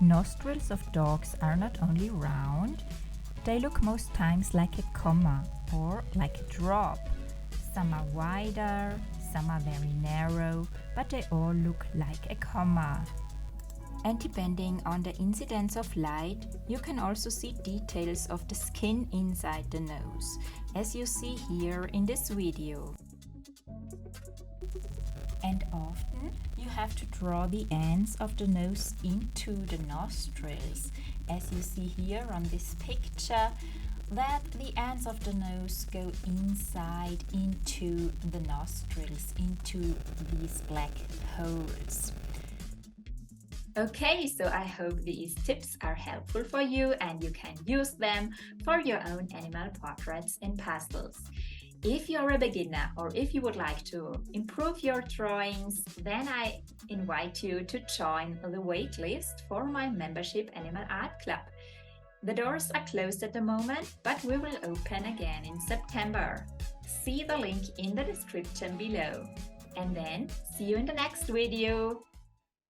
Nostrils of dogs are not only round, they look most times like a comma or like a drop. Some are wider, some are very narrow, but they all look like a comma. And depending on the incidence of light, you can also see details of the skin inside the nose, as you see here in this video. And often you have to draw the ends of the nose into the nostrils, as you see here on this picture, that the ends of the nose go inside into the nostrils, into these black holes. Okay, so I hope these tips are helpful for you and you can use them for your own animal portraits in pastels. If you're a beginner or if you would like to improve your drawings, then I invite you to join the waitlist for my membership Animal Art Club. The doors are closed at the moment, but we will open again in September. See the link in the description below. And then see you in the next video.